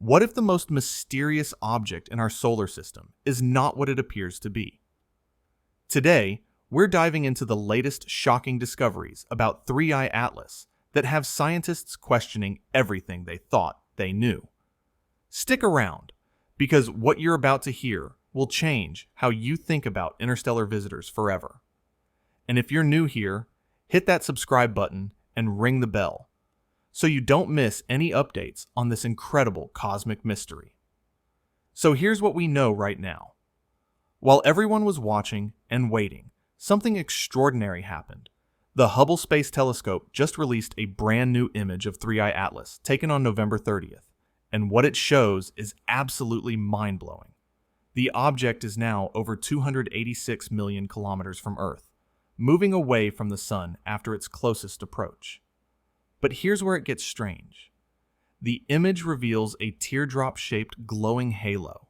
What if the most mysterious object in our solar system is not what it appears to be? Today, we're diving into the latest shocking discoveries about 3I Atlas that have scientists questioning everything they thought they knew. Stick around, because what you're about to hear will change how you think about interstellar visitors forever. And if you're new here, hit that subscribe button and ring the bell so you don't miss any updates on this incredible cosmic mystery. So here's what we know right now. While everyone was watching and waiting, something extraordinary happened. The Hubble Space Telescope just released a brand new image of 3I Atlas taken on November 30th, and what it shows is absolutely mind-blowing. The object is now over 286 million kilometers from Earth, moving away from the Sun after its closest approach. But here's where it gets strange. The image reveals a teardrop-shaped glowing halo,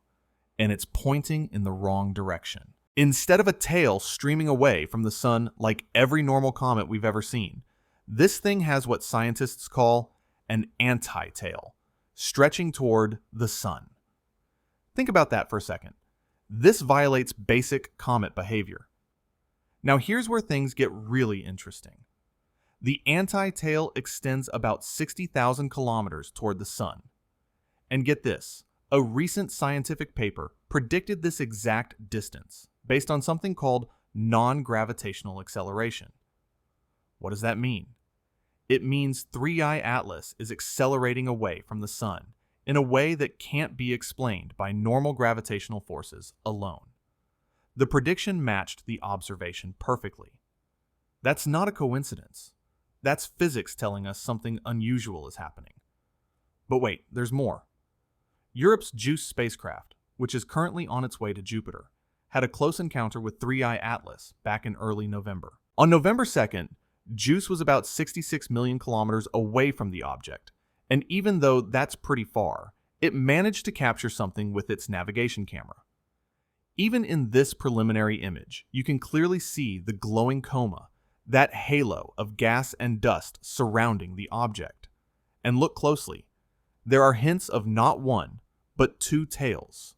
and it's pointing in the wrong direction. Instead of a tail streaming away from the Sun like every normal comet we've ever seen, this thing has what scientists call an anti-tail, stretching toward the Sun. Think about that for a second. This violates basic comet behavior. Now here's where things get really interesting. The anti-tail extends about 60,000 kilometers toward the Sun. And get this, a recent scientific paper predicted this exact distance based on something called non-gravitational acceleration. What does that mean? It means 3I Atlas is accelerating away from the Sun in a way that can't be explained by normal gravitational forces alone. The prediction matched the observation perfectly. That's not a coincidence. That's physics telling us something unusual is happening. But wait, there's more. Europe's JUICE spacecraft, which is currently on its way to Jupiter, had a close encounter with 3I Atlas back in early November. On November 2nd, JUICE was about 66 million kilometers away from the object, and even though that's pretty far, it managed to capture something with its navigation camera. Even in this preliminary image, you can clearly see the glowing coma, that halo of gas and dust surrounding the object. And look closely. There are hints of not one, but two tails.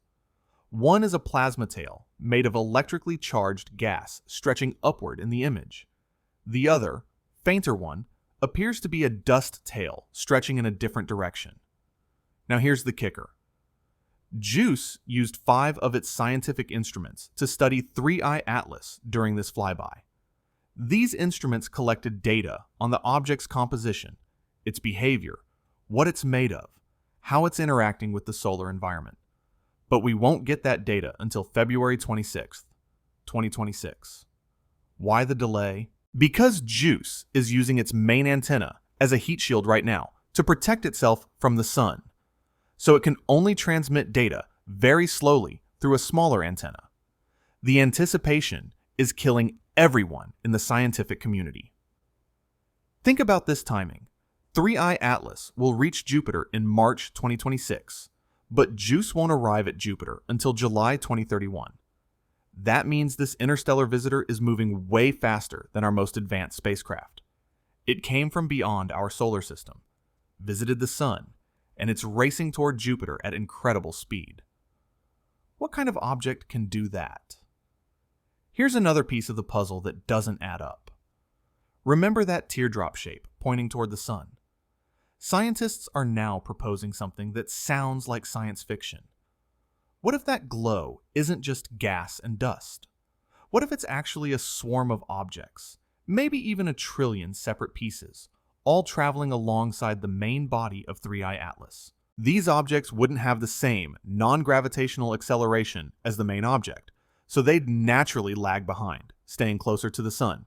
One is a plasma tail made of electrically charged gas stretching upward in the image. The other, fainter one, appears to be a dust tail stretching in a different direction. Now here's the kicker. JUICE used 5 of its scientific instruments to study 3I Atlas during this flyby. These instruments collected data on the object's composition, its behavior, what it's made of, how it's interacting with the solar environment. But we won't get that data until February 26th, 2026. Why the delay? Because JUICE is using its main antenna as a heat shield right now to protect itself from the Sun, so it can only transmit data very slowly through a smaller antenna. The anticipation is killing everyone in the scientific community. Think about this timing. 3I Atlas will reach Jupiter in March 2026, but JUICE won't arrive at Jupiter until July 2031. That means this interstellar visitor is moving way faster than our most advanced spacecraft. It came from beyond our solar system, visited the Sun, and it's racing toward Jupiter at incredible speed. What kind of object can do that? Here's another piece of the puzzle that doesn't add up. Remember that teardrop shape pointing toward the Sun? Scientists are now proposing something that sounds like science fiction. What if that glow isn't just gas and dust? What if it's actually a swarm of objects, maybe even a trillion separate pieces, all traveling alongside the main body of 3I Atlas? These objects wouldn't have the same non-gravitational acceleration as the main object, so they'd naturally lag behind, staying closer to the Sun.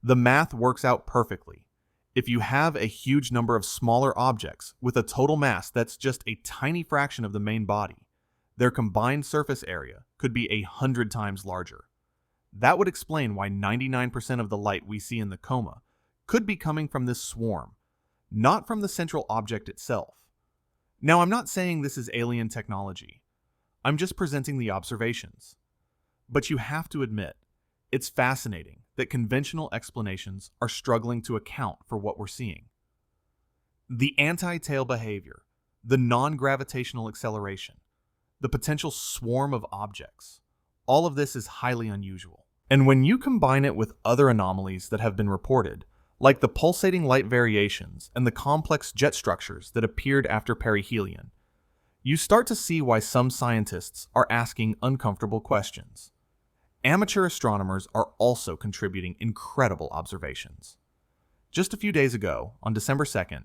The math works out perfectly. If you have a huge number of smaller objects with a total mass that's just a tiny fraction of the main body, their combined surface area could be 100 times larger. That would explain why 99% of the light we see in the coma could be coming from this swarm, not from the central object itself. Now, I'm not saying this is alien technology. I'm just presenting the observations. But you have to admit, it's fascinating that conventional explanations are struggling to account for what we're seeing. The anti-tail behavior, the non-gravitational acceleration, the potential swarm of objects. All of this is highly unusual. And when you combine it with other anomalies that have been reported, like the pulsating light variations and the complex jet structures that appeared after perihelion, you start to see why some scientists are asking uncomfortable questions. Amateur astronomers are also contributing incredible observations. Just a few days ago, on December 2nd,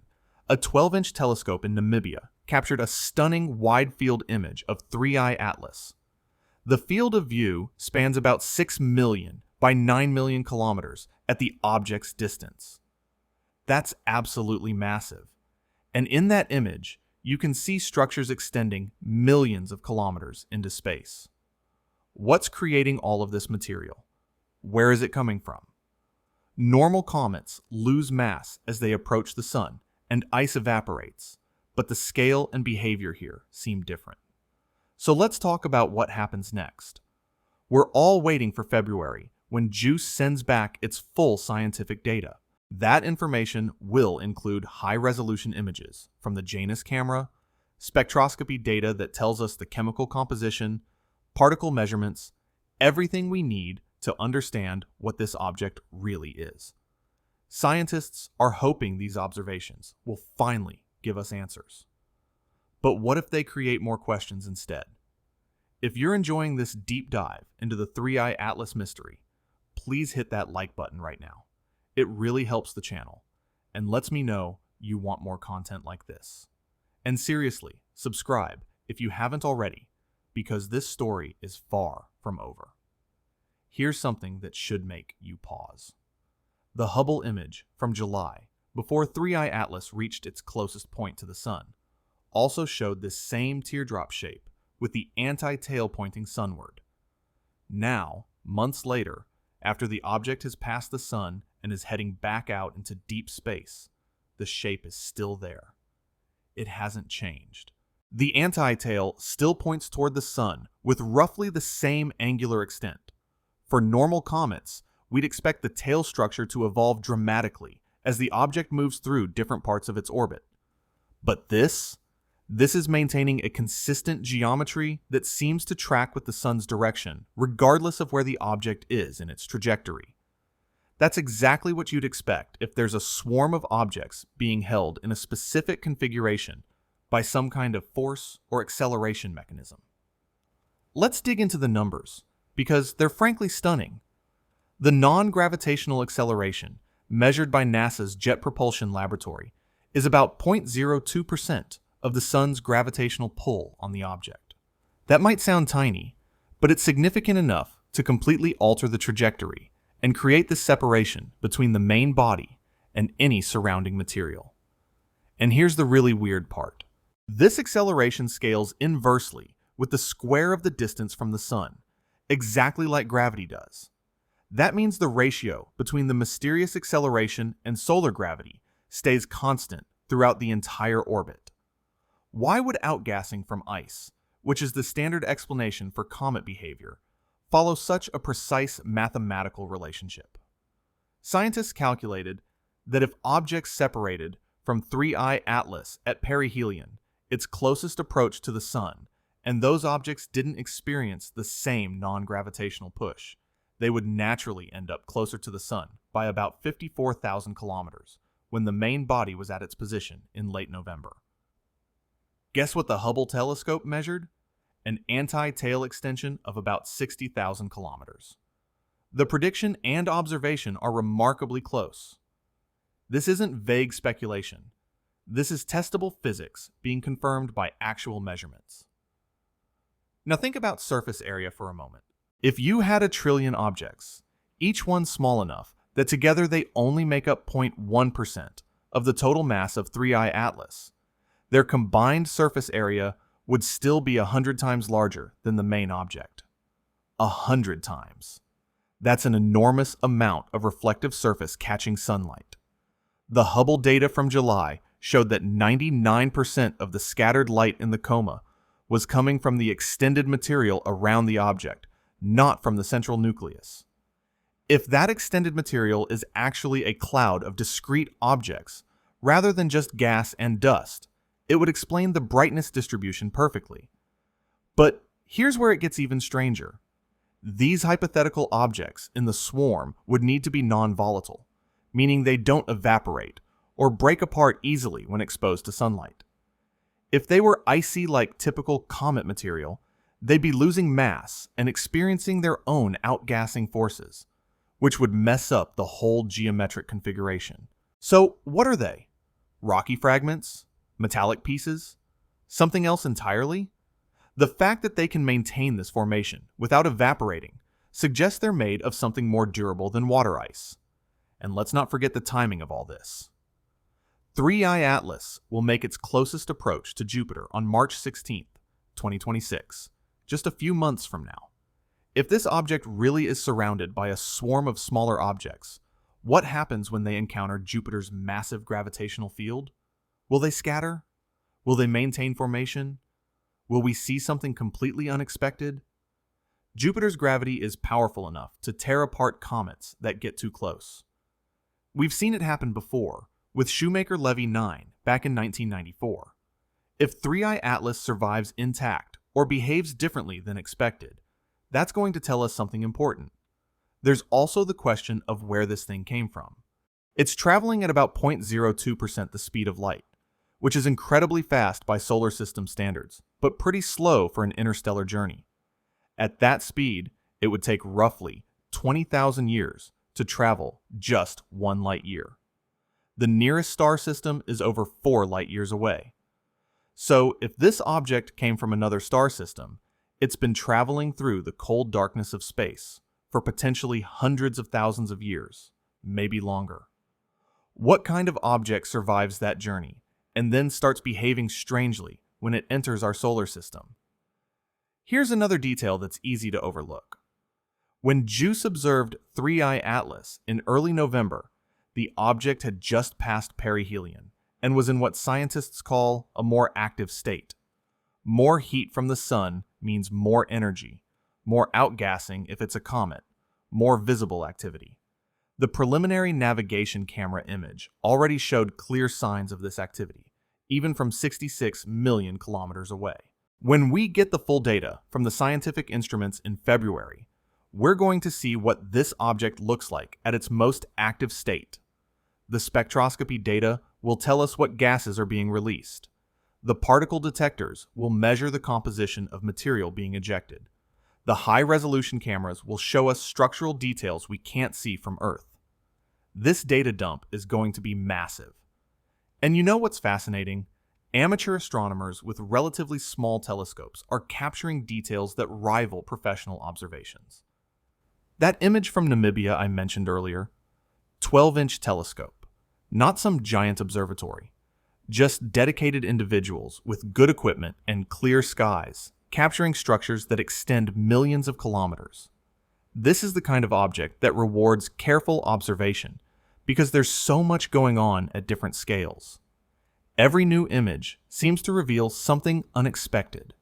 a 12-inch telescope in Namibia captured a stunning wide-field image of 3I Atlas. The field of view spans about 6 million by 9 million kilometers at the object's distance. That's absolutely massive. And in that image, you can see structures extending millions of kilometers into space. What's creating all of this material? Where is it coming from? Normal comets lose mass as they approach the sun, and ice evaporates, but the scale and behavior here seem different. So let's talk about what happens next. We're all waiting for February, when JUICE sends back its full scientific data. That information will include high-resolution images from the JUICE camera, spectroscopy data that tells us the chemical composition, particle measurements, everything we need to understand what this object really is. Scientists are hoping these observations will finally give us answers. But what if they create more questions instead? If you're enjoying this deep dive into the 3I Atlas mystery, please hit that like button right now. It really helps the channel and lets me know you want more content like this. And seriously, subscribe if you haven't already, because this story is far from over. Here's something that should make you pause. The Hubble image from July, before 3I Atlas reached its closest point to the sun, also showed this same teardrop shape with the anti-tail pointing sunward. Now, months later, after the object has passed the sun and is heading back out into deep space, the shape is still there. It hasn't changed. The anti-tail still points toward the sun with roughly the same angular extent. For normal comets, we'd expect the tail structure to evolve dramatically as the object moves through different parts of its orbit. But this is maintaining a consistent geometry that seems to track with the sun's direction, regardless of where the object is in its trajectory. That's exactly what you'd expect if there's a swarm of objects being held in a specific configuration by some kind of force or acceleration mechanism. Let's dig into the numbers, because they're frankly stunning. The non-gravitational acceleration, measured by NASA's Jet Propulsion Laboratory, is about 0.02% of the sun's gravitational pull on the object. That might sound tiny, but it's significant enough to completely alter the trajectory and create this separation between the main body and any surrounding material. And here's the really weird part. This acceleration scales inversely with the square of the distance from the sun, exactly like gravity does. That means the ratio between the mysterious acceleration and solar gravity stays constant throughout the entire orbit. Why would outgassing from ice, which is the standard explanation for comet behavior, follow such a precise mathematical relationship? Scientists calculated that if objects separated from 3I Atlas at perihelion, its closest approach to the sun, and those objects didn't experience the same non-gravitational push, they would naturally end up closer to the sun by about 54,000 kilometers when the main body was at its position in late November. Guess what the Hubble telescope measured? An anti-tail extension of about 60,000 kilometers. The prediction and observation are remarkably close. This isn't vague speculation. This is testable physics being confirmed by actual measurements. Now think about surface area for a moment. If you had 1 trillion objects, each one small enough that together they only make up 0.1% of the total mass of 3I Atlas, their combined surface area would still be 100 times larger than the main object. 100 times. That's an enormous amount of reflective surface catching sunlight. The Hubble data from July showed that 99% of the scattered light in the coma was coming from the extended material around the object, not from the central nucleus. If that extended material is actually a cloud of discrete objects, rather than just gas and dust, It would explain the brightness distribution perfectly. But here's where it gets even stranger. These hypothetical objects in the swarm would need to be non-volatile, meaning they don't evaporate or break apart easily when exposed to sunlight. If they were icy like typical comet material, they'd be losing mass and experiencing their own outgassing forces, which would mess up the whole geometric configuration. So what are they? Rocky fragments? Metallic pieces? Something else entirely? The fact that they can maintain this formation without evaporating suggests they're made of something more durable than water ice. And let's not forget the timing of all this. 3I Atlas will make its closest approach to Jupiter on March 16th, 2026, just a few months from now. If this object really is surrounded by a swarm of smaller objects, what happens when they encounter Jupiter's massive gravitational field? Will they scatter? Will they maintain formation? Will we see something completely unexpected? Jupiter's gravity is powerful enough to tear apart comets that get too close. We've seen it happen before, with Shoemaker-Levy 9 back in 1994. If 3I Atlas survives intact or behaves differently than expected, that's going to tell us something important. There's also the question of where this thing came from. It's traveling at about 0.02% the speed of light, which is incredibly fast by solar system standards, but pretty slow for an interstellar journey. At that speed, it would take roughly 20,000 years to travel just 1 light year. The nearest star system is over 4 light years away. So if this object came from another star system, it's been traveling through the cold darkness of space for potentially hundreds of thousands of years, maybe longer. What kind of object survives that journey and then starts behaving strangely when it enters our solar system? Here's another detail that's easy to overlook. When JUICE observed 3I Atlas in early November, the object had just passed perihelion and was in what scientists call a more active state. More heat from the sun means more energy, more outgassing if it's a comet, more visible activity. The preliminary navigation camera image already showed clear signs of this activity, even from 66 million kilometers away. When we get the full data from the scientific instruments in February, we're going to see what this object looks like at its most active state. The spectroscopy data will tell us what gases are being released. The particle detectors will measure the composition of material being ejected. The high-resolution cameras will show us structural details we can't see from Earth. This data dump is going to be massive. And you know what's fascinating? Amateur astronomers with relatively small telescopes are capturing details that rival professional observations. That image from Namibia I mentioned earlier, 12-inch telescope, not some giant observatory, just dedicated individuals with good equipment and clear skies, capturing structures that extend millions of kilometers. This is the kind of object that rewards careful observation because there's so much going on at different scales. Every new image seems to reveal something unexpected.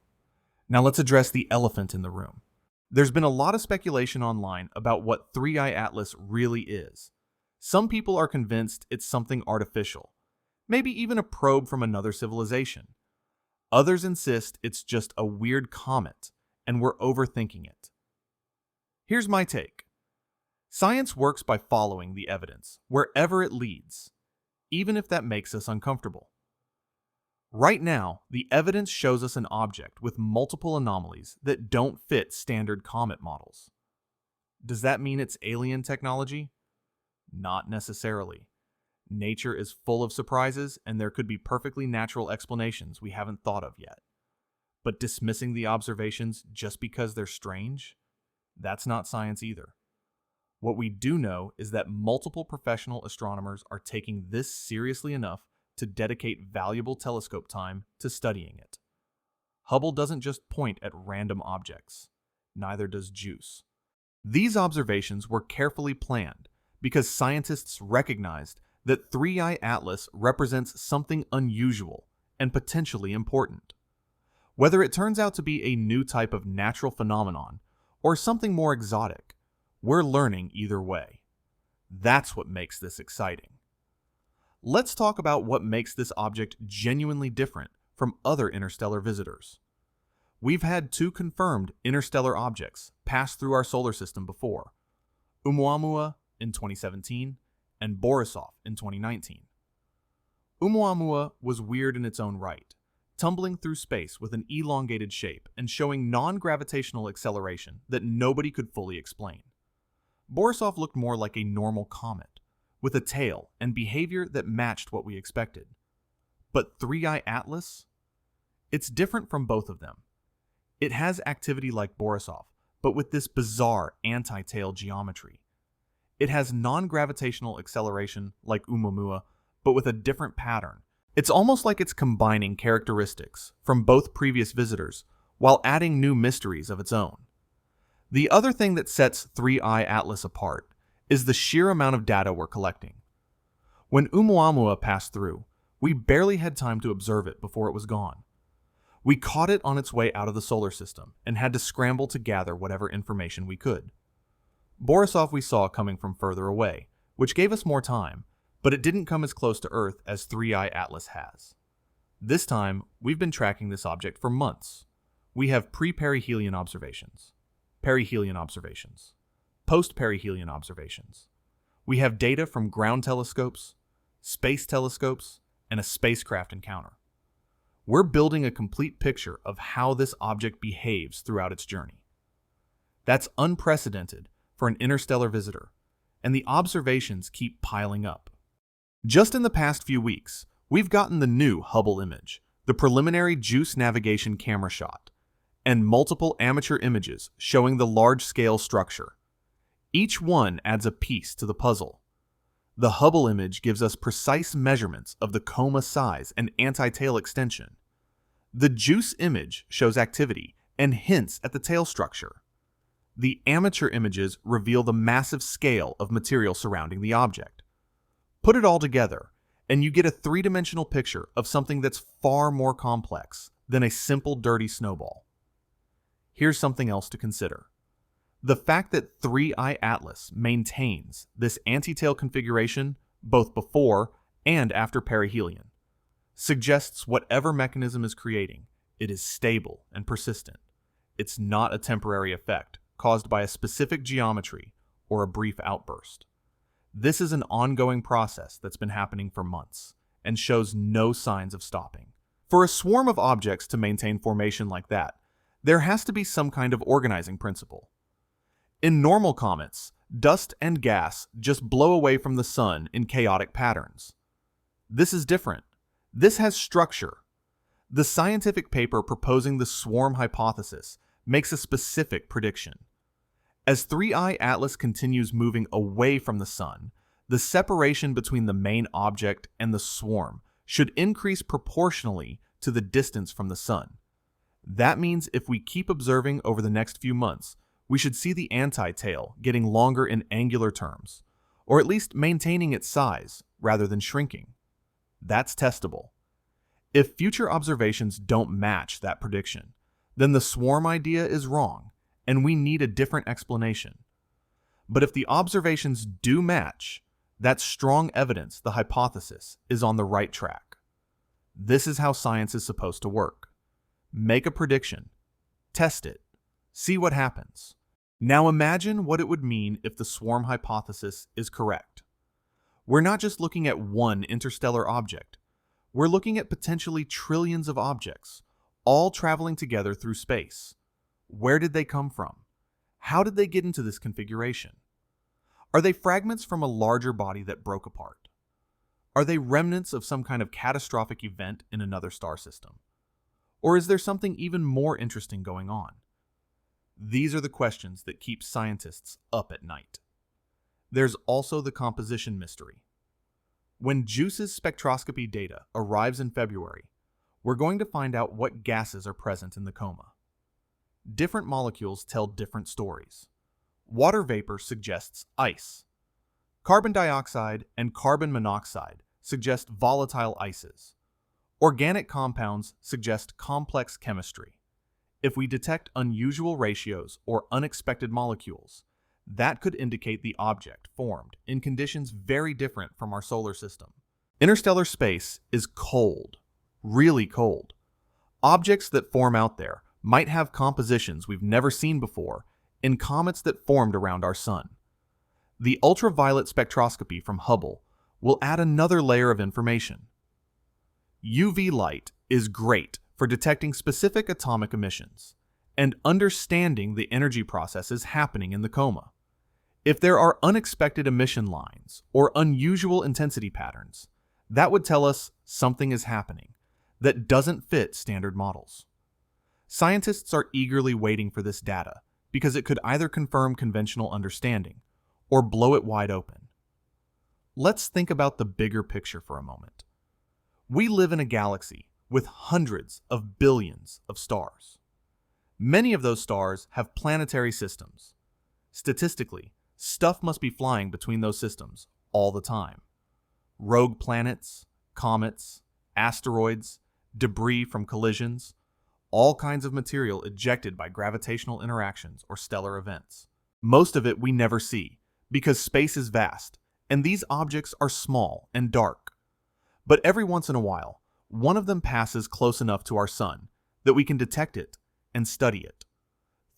Now let's address the elephant in the room. There's been a lot of speculation online about what 3I Atlas really is. Some people are convinced it's something artificial, maybe even a probe from another civilization. Others insist it's just a weird comet, and we're overthinking it. Here's my take. Science works by following the evidence, wherever it leads, even if that makes us uncomfortable. Right now, the evidence shows us an object with multiple anomalies that don't fit standard comet models. Does that mean it's alien technology? Not necessarily. Nature is full of surprises, and there could be perfectly natural explanations we haven't thought of yet. But dismissing the observations just because they're strange? That's not science either. What we do know is that multiple professional astronomers are taking this seriously enough to dedicate valuable telescope time to studying it. Hubble doesn't just point at random objects. Neither does JUICE. These observations were carefully planned because scientists recognized that 3I Atlas represents something unusual and potentially important. Whether it turns out to be a new type of natural phenomenon or something more exotic, we're learning either way. That's what makes this exciting. let's talk about what makes this object genuinely different from other interstellar visitors. We've had two confirmed interstellar objects pass through our solar system before, Oumuamua in 2017 and Borisov in 2019. Oumuamua was weird in its own right, tumbling through space with an elongated shape and showing non-gravitational acceleration that nobody could fully explain. Borisov looked more like a normal comet, with a tail and behavior that matched what we expected. But 3I Atlas? It's different from both of them. It has activity like Borisov, but with this bizarre anti-tail geometry. It has non-gravitational acceleration like Oumuamua, but with a different pattern. It's almost like it's combining characteristics from both previous visitors while adding new mysteries of its own. The other thing that sets 3I Atlas apart is the sheer amount of data we're collecting. When Oumuamua passed through, we barely had time to observe it before it was gone. We caught it on its way out of the solar system and had to scramble to gather whatever information we could. Borisov we saw coming from further away, which gave us more time, but it didn't come as close to Earth as 3I Atlas has. This time, we've been tracking this object for months. We have pre-perihelion observations, perihelion observations, post-perihelion observations. We have data from ground telescopes, space telescopes, and a spacecraft encounter. We're building a complete picture of how this object behaves throughout its journey. That's unprecedented for an interstellar visitor, and the observations keep piling up. Just in the past few weeks, we've gotten the new Hubble image, the preliminary JUICE navigation camera shot, and multiple amateur images showing the large-scale structure. Each one adds a piece to the puzzle. The Hubble image gives us precise measurements of the coma size and anti-tail extension. The JUICE image shows activity and hints at the tail structure. The amateur images reveal the massive scale of material surrounding the object. Put it all together, and you get a three-dimensional picture of something that's far more complex than a simple dirty snowball. Here's something else to consider. The fact that 3I Atlas maintains this anti-tail configuration both before and after perihelion suggests whatever mechanism is creating, it is stable and persistent. It's not a temporary effect caused by a specific geometry or a brief outburst. This is an ongoing process that's been happening for months and shows no signs of stopping. For a swarm of objects to maintain formation like that, there has to be some kind of organizing principle. In normal comets, dust and gas just blow away from the sun in chaotic patterns. This is different. This has structure. The scientific paper proposing the swarm hypothesis makes a specific prediction. As 3I Atlas continues moving away from the sun, the separation between the main object and the swarm should increase proportionally to the distance from the sun. That means if we keep observing over the next few months, we should see the anti-tail getting longer in angular terms, or at least maintaining its size rather than shrinking. That's testable. If future observations don't match that prediction, then the swarm idea is wrong, and we need a different explanation. But if the observations do match, that's strong evidence the hypothesis is on the right track. This is how science is supposed to work. Make a prediction, test it, see what happens. Now imagine what it would mean if the swarm hypothesis is correct. We're not just looking at one interstellar object. We're looking at potentially trillions of objects, all traveling together through space. Where did they come from? How did they get into this configuration? Are they fragments from a larger body that broke apart? Are they remnants of some kind of catastrophic event in another star system? Or is there something even more interesting going on? These are the questions that keep scientists up at night. There's also the composition mystery. When JUICE's spectroscopy data arrives in February, we're going to find out what gases are present in the coma. Different molecules tell different stories. Water vapor suggests ice. Carbon dioxide and carbon monoxide suggest volatile ices. Organic compounds suggest complex chemistry. If we detect unusual ratios or unexpected molecules, that could indicate the object formed in conditions very different from our solar system. Interstellar space is cold, really cold. Objects that form out there might have compositions we've never seen before in comets that formed around our sun. The ultraviolet spectroscopy from Hubble will add another layer of information. UV light is great for detecting specific atomic emissions and understanding the energy processes happening in the coma. If there are unexpected emission lines or unusual intensity patterns, that would tell us something is happening that doesn't fit standard models. Scientists are eagerly waiting for this data because it could either confirm conventional understanding or blow it wide open. Let's think about the bigger picture for a moment. We live in a galaxy with hundreds of billions of stars. Many of those stars have planetary systems. Statistically, stuff must be flying between those systems all the time. Rogue planets, comets, asteroids, debris from collisions, all kinds of material ejected by gravitational interactions or stellar events. Most of it we never see because space is vast and these objects are small and dark. But every once in a while, one of them passes close enough to our sun that we can detect it and study it.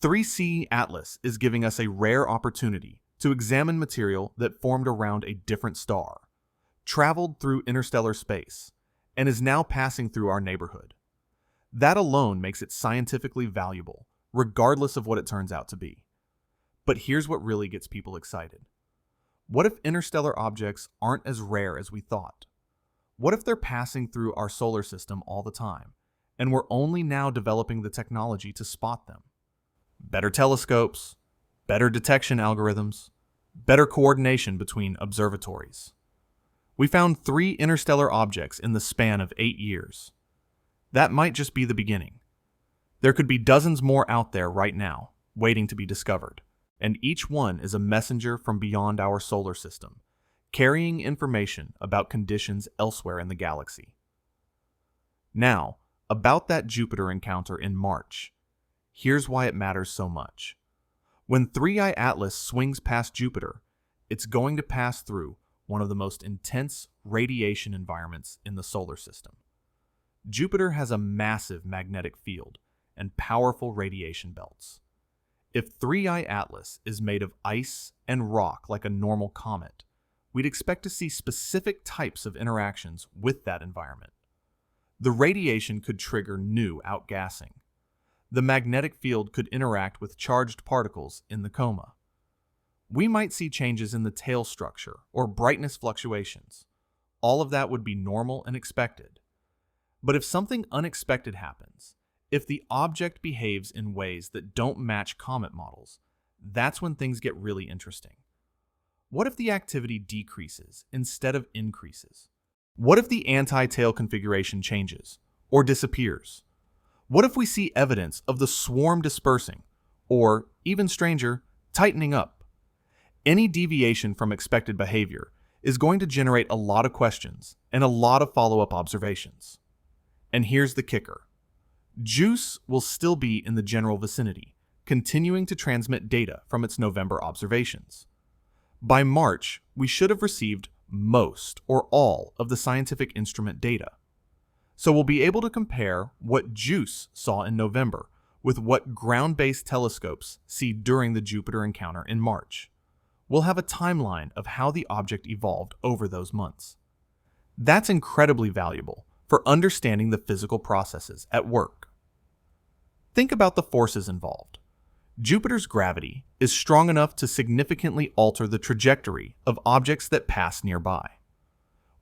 3C Atlas is giving us a rare opportunity to examine material that formed around a different star, traveled through interstellar space, and is now passing through our neighborhood. That alone makes it scientifically valuable, regardless of what it turns out to be. But here's what really gets people excited. What if interstellar objects aren't as rare as we thought? What if they're passing through our solar system all the time, and we're only now developing the technology to spot them? Better telescopes, better detection algorithms, better coordination between observatories. We found 3 interstellar objects in the span of 8 years. That might just be the beginning. There could be dozens more out there right now, waiting to be discovered, and each one is a messenger from beyond our solar system, carrying information about conditions elsewhere in the galaxy. Now, about that Jupiter encounter in March. Here's why it matters so much. When 3I Atlas swings past Jupiter, it's going to pass through one of the most intense radiation environments in the solar system. Jupiter has a massive magnetic field and powerful radiation belts. If 3I Atlas is made of ice and rock like a normal comet, we'd expect to see specific types of interactions with that environment. The radiation could trigger new outgassing. The magnetic field could interact with charged particles in the coma. We might see changes in the tail structure or brightness fluctuations. All of that would be normal and expected. But if something unexpected happens, if the object behaves in ways that don't match comet models, that's when things get really interesting. What if the activity decreases instead of increases? What if the anti-tail configuration changes or disappears? What if we see evidence of the swarm dispersing, or, even stranger, tightening up? Any deviation from expected behavior is going to generate a lot of questions and a lot of follow-up observations. And here's the kicker. JUICE will still be in the general vicinity, continuing to transmit data from its November observations. By March, we should have received most or all of the scientific instrument data. So we'll be able to compare what JUICE saw in November with what ground-based telescopes see during the Jupiter encounter in March. We'll have a timeline of how the object evolved over those months. That's incredibly valuable for understanding the physical processes at work. Think about the forces involved. Jupiter's gravity is strong enough to significantly alter the trajectory of objects that pass nearby.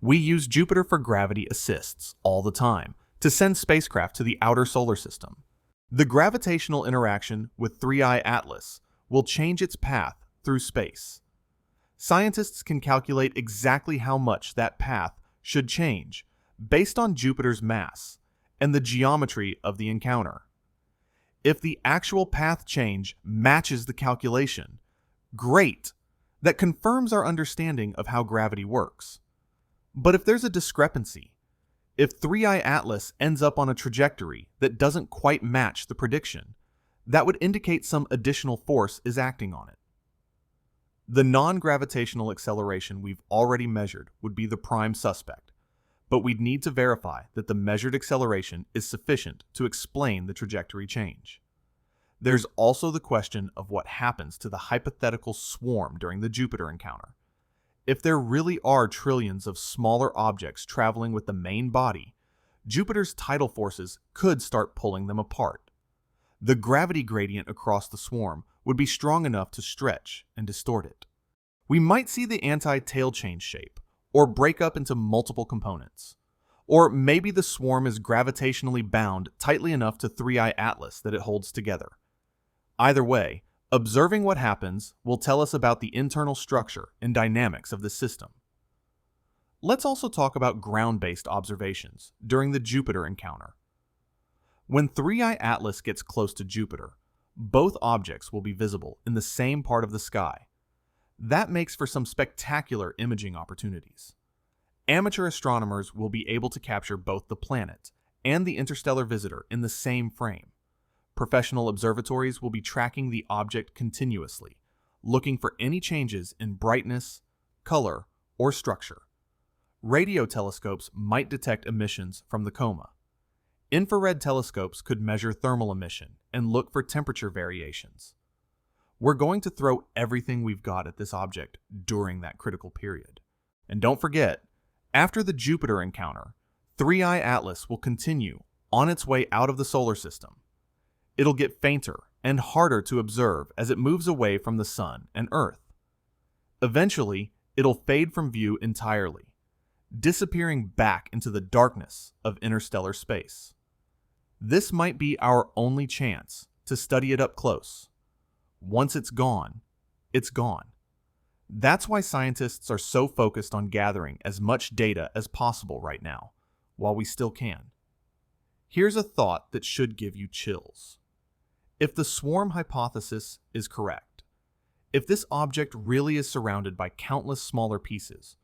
We use Jupiter for gravity assists all the time to send spacecraft to the outer solar system. The gravitational interaction with 3I Atlas will change its path through space. Scientists can calculate exactly how much that path should change based on Jupiter's mass and the geometry of the encounter. If the actual path change matches the calculation, great! That confirms our understanding of how gravity works. But if there's a discrepancy, if 3I Atlas ends up on a trajectory that doesn't quite match the prediction, that would indicate some additional force is acting on it. The non-gravitational acceleration we've already measured would be the prime suspect, but we'd need to verify that the measured acceleration is sufficient to explain the trajectory change. There's also the question of what happens to the hypothetical swarm during the Jupiter encounter. If there really are trillions of smaller objects traveling with the main body, Jupiter's tidal forces could start pulling them apart. The gravity gradient across the swarm would be strong enough to stretch and distort it. We might see the anti-tail change shape, or break up into multiple components. Or maybe the swarm is gravitationally bound tightly enough to 3I Atlas that it holds together. Either way, observing what happens will tell us about the internal structure and dynamics of the system. Let's also talk about ground-based observations during the Jupiter encounter. When 3I Atlas gets close to Jupiter, both objects will be visible in the same part of the sky. That makes for some spectacular imaging opportunities. Amateur astronomers will be able to capture both the planet and the interstellar visitor in the same frame. Professional observatories will be tracking the object continuously, looking for any changes in brightness, color, or structure. Radio telescopes might detect emissions from the coma. Infrared telescopes could measure thermal emission and look for temperature variations. We're going to throw everything we've got at this object during that critical period. And don't forget, after the Jupiter encounter, 3I Atlas will continue on its way out of the solar system. It'll get fainter and harder to observe as it moves away from the Sun and Earth. Eventually, it'll fade from view entirely, disappearing back into the darkness of interstellar space. This might be our only chance to study it up close. Once it's gone, it's gone. That's why scientists are so focused on gathering as much data as possible right now, while we still can. Here's a thought that should give you chills. If the swarm hypothesis is correct, if this object really is surrounded by countless smaller pieces,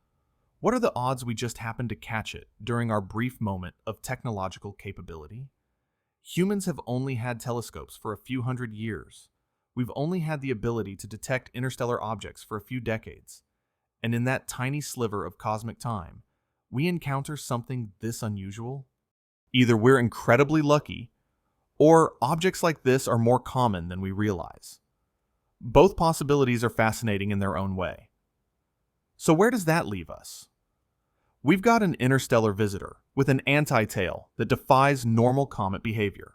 what are the odds we just happened to catch it during our brief moment of technological capability? Humans have only had telescopes for a few hundred years. We've only had the ability to detect interstellar objects for a few decades. And in that tiny sliver of cosmic time, we encounter something this unusual? Either we're incredibly lucky, or objects like this are more common than we realize. Both possibilities are fascinating in their own way. So where does that leave us? We've got an interstellar visitor with an anti-tail that defies normal comet behavior.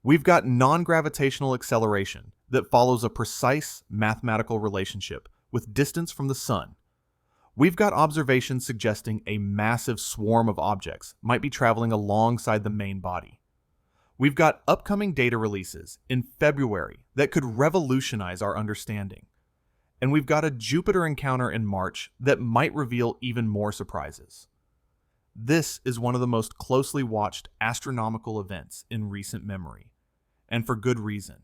We've got non-gravitational acceleration that follows a precise mathematical relationship with distance from the Sun. We've got observations suggesting a massive swarm of objects might be traveling alongside the main body. We've got upcoming data releases in February that could revolutionize our understanding. And we've got a Jupiter encounter in March that might reveal even more surprises. This is one of the most closely watched astronomical events in recent memory, and for good reason.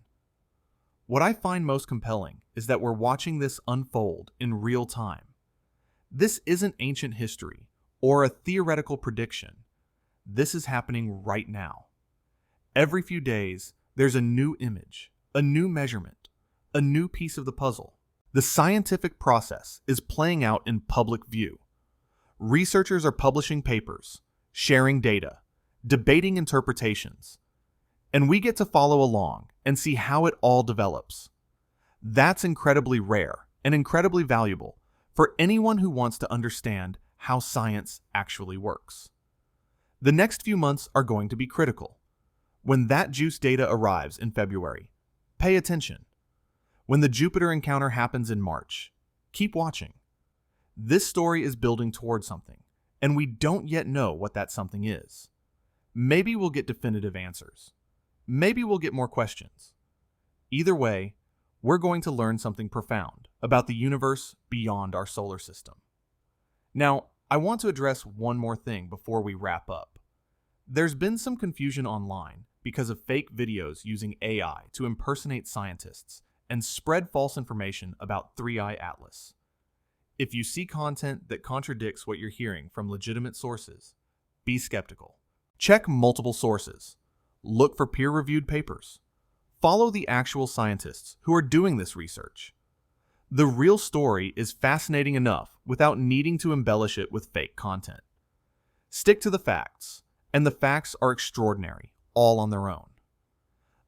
What I find most compelling is that we're watching this unfold in real time. This isn't ancient history or a theoretical prediction. This is happening right now. Every few days, there's a new image, a new measurement, a new piece of the puzzle. The scientific process is playing out in public view. Researchers are publishing papers, sharing data, debating interpretations, and we get to follow along and see how it all develops. That's incredibly rare and incredibly valuable for anyone who wants to understand how science actually works. The next few months are going to be critical. When that JUICE data arrives in February, pay attention. When the Jupiter encounter happens in March, keep watching. This story is building towards something, and we don't yet know what that something is. Maybe we'll get definitive answers. Maybe we'll get more questions. Either way, we're going to learn something profound about the universe beyond our solar system. Now, I want to address one more thing before we wrap up. There's been some confusion online because of fake videos using AI to impersonate scientists and spread false information about 3I Atlas. If you see content that contradicts what you're hearing from legitimate sources, be skeptical. Check multiple sources. Look for peer-reviewed papers. Follow the actual scientists who are doing this research. The real story is fascinating enough without needing to embellish it with fake content. Stick to the facts, and the facts are extraordinary, all on their own.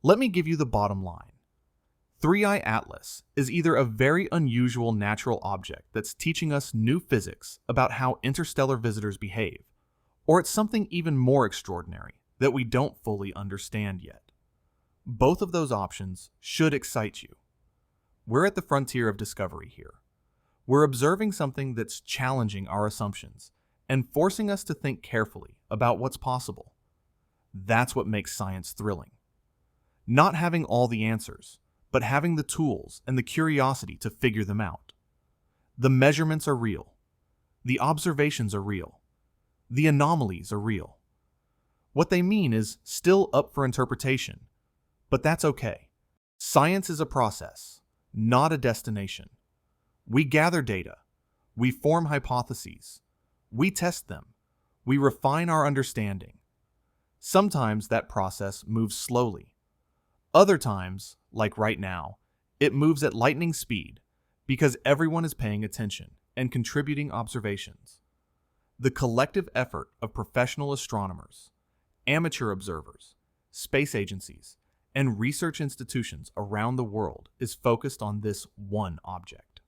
Let me give you the bottom line. 3I Atlas is either a very unusual natural object that's teaching us new physics about how interstellar visitors behave, or it's something even more extraordinary that we don't fully understand yet. Both of those options should excite you. We're at the frontier of discovery here. We're observing something that's challenging our assumptions and forcing us to think carefully about what's possible. That's what makes science thrilling. Not having all the answers, but having the tools and the curiosity to figure them out. The measurements are real. The observations are real. The anomalies are real. What they mean is still up for interpretation, but that's okay. Science is a process, not a destination. We gather data. We form hypotheses. We test them. We refine our understanding. Sometimes that process moves slowly. Other times, like right now, it moves at lightning speed because everyone is paying attention and contributing observations. The collective effort of professional astronomers, amateur observers, space agencies, and research institutions around the world is focused on this one object.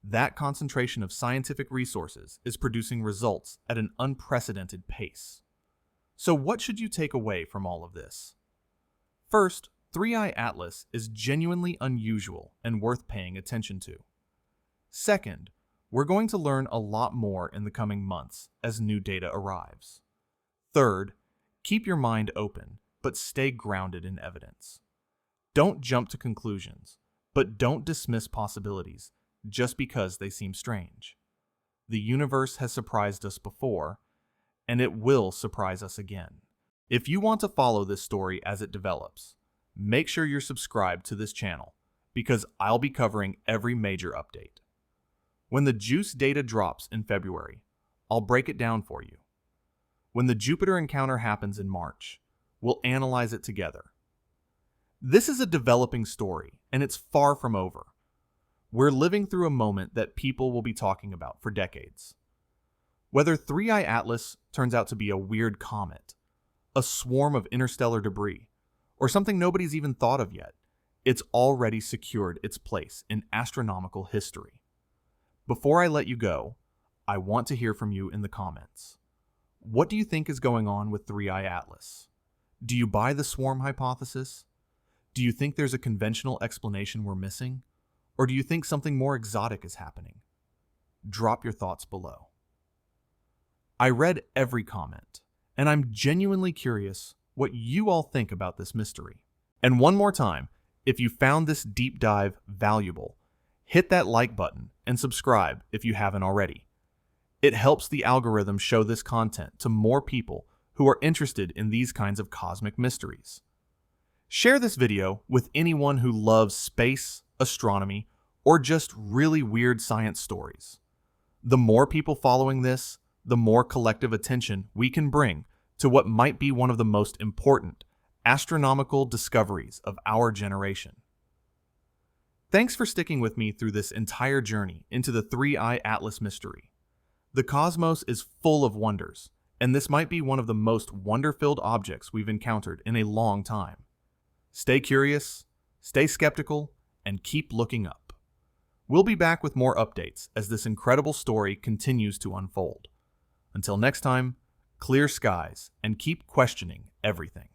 That concentration of scientific resources is producing results at an unprecedented pace. So what should you take away from all of this? First, 3I Atlas is genuinely unusual and worth paying attention to. Second, we're going to learn a lot more in the coming months as new data arrives. Third, keep your mind open, but stay grounded in evidence. Don't jump to conclusions, but don't dismiss possibilities just because they seem strange. The universe has surprised us before, and it will surprise us again. If you want to follow this story as it develops, make sure you're subscribed to this channel because I'll be covering every major update. When the JUICE data drops in February, I'll break it down for you. When the Jupiter encounter happens in March, we'll analyze it together. This is a developing story, and it's far from over. We're living through a moment that people will be talking about for decades. Whether 3I Atlas turns out to be a weird comet, a swarm of interstellar debris, or something nobody's even thought of yet, it's already secured its place in astronomical history. Before I let you go, I want to hear from you in the comments. What do you think is going on with 3I Atlas? Do you buy the swarm hypothesis? Do you think there's a conventional explanation we're missing? Or do you think something more exotic is happening? Drop your thoughts below. I read every comment, and I'm genuinely curious what you all think about this mystery. And one more time, if you found this deep dive valuable, hit that like button and subscribe if you haven't already. It helps the algorithm show this content to more people who are interested in these kinds of cosmic mysteries. Share this video with anyone who loves space, astronomy, or just really weird science stories. The more people following this, the more collective attention we can bring to what might be one of the most important astronomical discoveries of our generation. Thanks for sticking with me through this entire journey into the 3I Atlas mystery. The cosmos is full of wonders, and this might be one of the most wonder-filled objects we've encountered in a long time. Stay curious, stay skeptical, and keep looking up. We'll be back with more updates as this incredible story continues to unfold. Until next time, clear skies and keep questioning everything.